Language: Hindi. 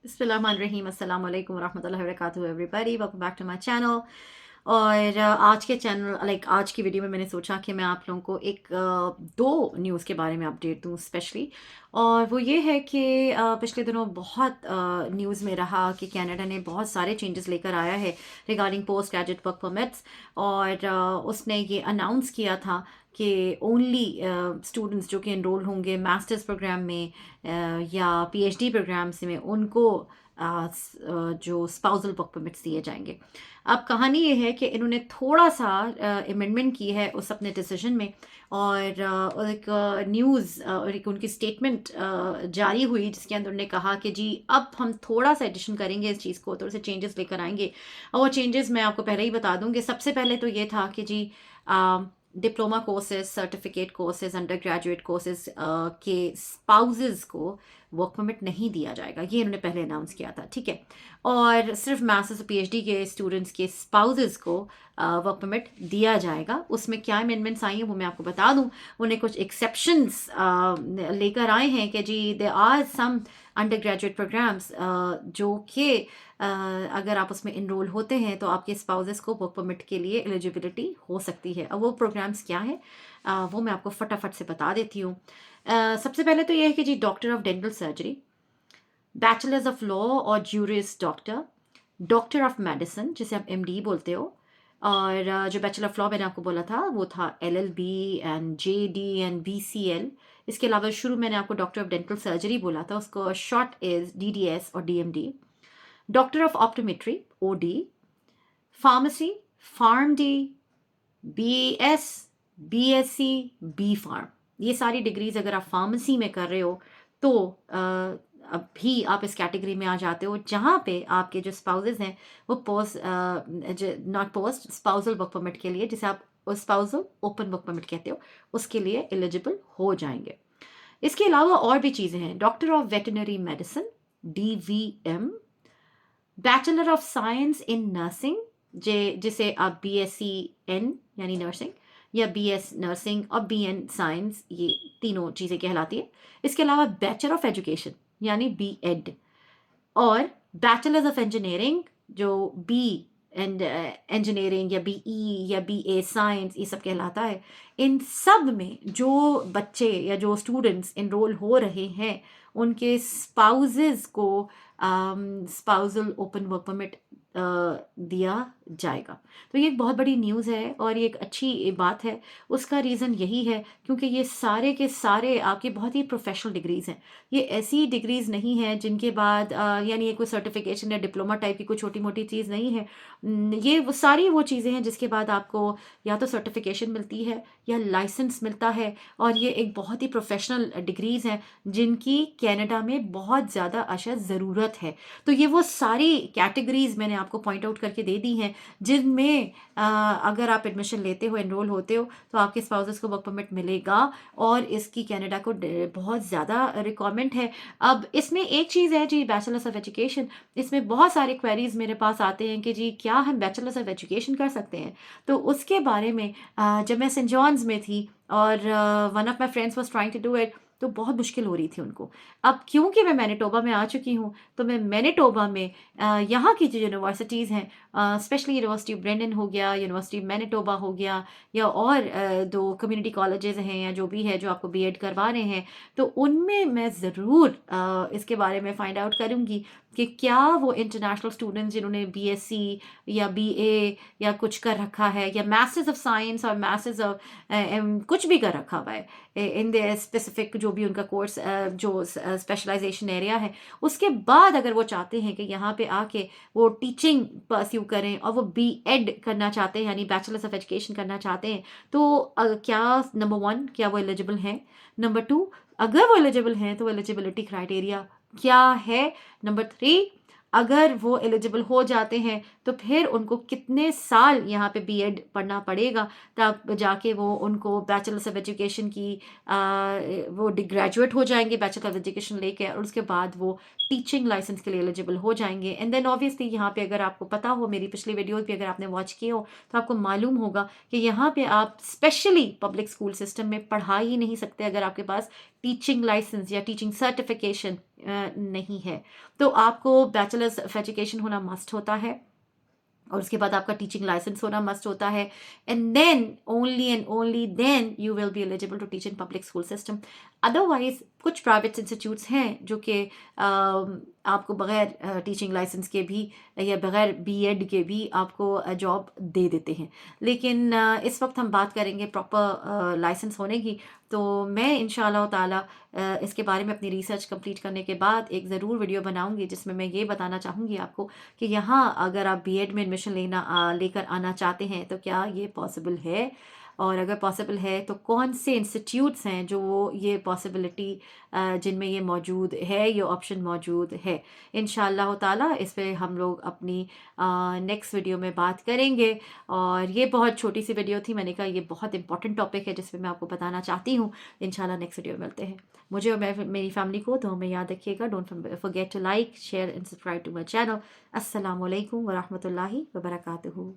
बिस्मिल्लाहिर्रहमानिर्रहीम अस्सलाम वालेकुम रहमतुल्लाहि व बरकातुहू everybody welcome back to my channel. और आज के चैनल आज की वीडियो में मैंने सोचा कि मैं आप लोगों को दो न्यूज़ के बारे में अपडेट दूं स्पेशली। और वो ये है कि पिछले दिनों बहुत न्यूज़ में रहा कि कनाडा ने बहुत सारे चेंजेस लेकर आया है regarding post graduate work permits. और उसने ये अनाउंस किया था कि ओनली स्टूडेंट्स जो कि इनरोल होंगे मास्टर्स प्रोग्राम में या पीएचडी प्रोग्राम्स में उनको जो स्पाउसल वर्क परमिट्स दिए जाएंगे। अब कहानी ये है कि इन्होंने थोड़ा सा अमेंडमेंट की है उस अपने डिसीजन में। और एक न्यूज़ और एक उनकी स्टेटमेंट जारी हुई जिसके अंदर उन्होंने कहा कि जी अब हम थोड़ा सा एडिशन करेंगे इस चीज़ को, थोड़े से चेंजेस लेकर आएंगे। और वो चेंजेस मैं आपको पहले ही बता दूंगी। सबसे पहले तो ये था कि G diploma courses, certificate courses, under graduate courses के स्पाउसेस को वर्क परमिट नहीं दिया जाएगा। ये इन्होंने पहले अनाउंस किया था, ठीक है। और सिर्फ मास्टर्स और पीएचडी के स्टूडेंट्स के स्पाउसेस को वर्क परमिट दिया जाएगा। उसमें क्या अमेंडमेंट्स आई हैं वो मैं आपको बता दूं। उन्हें कुछ एक्सेप्शंस लेकर आए हैं कि जी they are some undergraduate programs जो कि अगर आप उसमें इनरोल होते हैं तो आपके स्पाउसेस को वर्क परमिट के लिए एलिजिबिलिटी हो सकती है। अब वो प्रोग्राम्स क्या है वो मैं आपको फटाफट से बता देती हूँ। सबसे पहले तो ये है कि जी doctor of dental surgery, bachelors of law और juris doctor, doctor of medicine जिसे आप एमडी बोलते हो। और जो बैचलर ऑफ लॉ मैंने आपको बोला था वो था LLB and JD and BCL. इसके अलावा शुरू मैंने आपको डॉक्टर ऑफ डेंटल सर्जरी बोला था, उसको शॉर्ट इज डीडीएस और DMD. Doctor of optometry OD, pharmacy pharm D, BS, BSc, B pharm. ये सारी डिग्रीज अगर आप फार्मेसी में कर रहे हो तो अभी आप इस कैटेगरी में आ जाते हो जहाँ पे आपके जो स्पाउसेस हैं वो post not post spousal work permit के लिए, जिसे आप स्पाउसल ओपन वर्क परमिट कहते हो, उसके लिए एलिजिबल हो जाएंगे। इसके अलावा और भी चीज़ें हैं। Doctor of veterinary medicine DVM, bachelor of science in nursing जिसे आप बीएससी एन यानी नर्सिंग या बीएस नर्सिंग और बीएन साइंस, ये तीनों चीज़ें कहलाती है। इसके अलावा बैचलर ऑफ एजुकेशन यानी बीएड और बैचलर्स ऑफ इंजीनियरिंग जो बी एंड इंजीनियरिंग या बीई या बीए साइंस ये सब कहलाता है। इन सब में जो बच्चे या जो स्टूडेंट्स इनरोल हो रहे हैं उनके स्पाउसेस को स्पाउसल ओपन वर्क परमिट दिया जाएगा। तो ये एक बहुत बड़ी न्यूज़ है और ये एक अच्छी बात है। उसका रीज़न यही है क्योंकि ये सारे के सारे आपके बहुत ही प्रोफेशनल डिग्रीज़ हैं। ये ऐसी डिग्रीज़ नहीं है जिनके बाद यानी ये कोई सर्टिफिकेशन या डिप्लोमा टाइप की कोई छोटी मोटी चीज़ नहीं है। ये वो सारी वो चीज़ें हैं जिसके बाद आपको या तो सर्टिफिकेशन मिलती है या लाइसेंस मिलता है। और ये एक बहुत ही प्रोफेशनल डिग्रीज़ हैं जिनकी कनाडा में बहुत ज़्यादा अशद ज़रूरत है। तो ये वो सारी कैटेगरीज़ मैंने आपको पॉइंट आउट करके दे दी हैं जिनमें अगर आप एडमिशन लेते हो, एनरोल होते हो तो आपके स्पाउसेस को वर्क परमिट मिलेगा। और इसकी कनाडा को बहुत ज़्यादा रिक्वायरमेंट है। अब इसमें एक चीज़ है जी बैचलर्स ऑफ एजुकेशन, इसमें बहुत सारे क्वेरीज मेरे पास आते हैं कि जी क्या हम बैचलर्स ऑफ एजुकेशन कर सकते हैं। तो उसके बारे में जब मैं सेंट जॉन्स में थी और one of my friends was trying to do it तो बहुत मुश्किल हो रही थी उनको। अब क्योंकि मैं मैनिटोबा में आ चुकी हूँ तो मैं मैनिटोबा में यहाँ की जो यूनिवर्सिटीज़ हैं, स्पेशली यूनिवर्सिटी ब्रेंडन हो गया, यूनिवर्सिटी मैनिटोबा हो गया, या और दो कम्युनिटी कॉलेजेस हैं या जो भी है जो आपको बीएड करवा रहे हैं, तो उनमें मैं ज़रूर इसके बारे में फ़ाइंड आउट करूँगी कि क्या वो इंटरनेशनल स्टूडेंट्स जिन्होंने बीएससी या बीए या कुछ कर रखा है या मास्टर्स ऑफ साइंस और मास्टर्स ऑफ कुछ भी कर रखा हुआ है इन द स्पेसिफिक जो भी उनका कोर्स जो स्पेशलाइजेशन एरिया है, उसके बाद अगर वो चाहते हैं कि यहाँ पे आके वो टीचिंग परस्यू करें और वो बीएड करना चाहते हैं यानी बैचलर्स ऑफ एजुकेशन करना चाहते हैं, तो क्या नंबर 1 क्या वो एलिजिबल हैं, नंबर 2 अगर वो एलिजिबल हैं तो एलिजिबिलिटी क्राइटेरिया क्या है, नंबर 3 अगर वो एलिजिबल हो जाते हैं तो फिर उनको कितने साल यहाँ पे बीएड पढ़ना पड़ेगा तब जाके वो उनको बैचलर्स ऑफ एजुकेशन की वो ग्रेजुएट हो जाएंगे बैचलर ऑफ एजुकेशन लेके, और उसके बाद वो टीचिंग लाइसेंस के लिए एलिजिबल हो जाएंगे। एंड देन ऑब्वियसली यहाँ पे अगर आपको पता हो, मेरी पिछली वीडियोस भी अगर आपने वॉच किए हो तो आपको मालूम होगा कि यहाँ पे आप स्पेशली पब्लिक स्कूल सिस्टम में पढ़ा ही नहीं सकते अगर आपके पास टीचिंग लाइसेंस या टीचिंग सर्टिफिकेशन नहीं है। तो आपको बैचलर्स ऑफ एजुकेशन होना मस्ट होता है और उसके बाद आपका टीचिंग लाइसेंस होना मस्ट होता है, and only then you will be eligible to teach in public school system. Otherwise कुछ प्राइवेट इंस्टीट्यूट्स हैं जो कि आपको बगैर टीचिंग लाइसेंस के भी या बगैर बीएड के भी आपको जॉब दे देते हैं। लेकिन इस वक्त हम बात करेंगे प्रॉपर लाइसेंस होने की। तो मैं इंशाल्लाह ताला इसके बारे में अपनी रिसर्च कंप्लीट करने के बाद एक ज़रूर वीडियो बनाऊंगी जिसमें मैं ये बताना चाहूँगी आपको कि यहाँ अगर आप बीएड में एडमिशन लेकर आना चाहते हैं तो क्या ये पॉसिबल है, और अगर पॉसिबल है तो कौन से इंस्टीट्यूट्स हैं जो ये पॉसिबिलिटी जिनमें ये मौजूद है, ये ऑप्शन मौजूद है। इंशाअल्लाह ताला इस पे हम लोग अपनी नेक्स्ट वीडियो में बात करेंगे। और ये बहुत छोटी सी वीडियो थी, मैंने कहा ये बहुत इंपॉर्टेंट टॉपिक है जिसमें मैं आपको बताना चाहती हूँ। इंशाल्लाह नेक्स्ट वीडियो में मिलते हैं। मुझे और मेरी फैमिली को तो हमें याद रखिएगा, don't forget to like share and subscribe to my channel. अस्सलाम वालेकुम वरहमतुल्लाहि वबरकातुहू।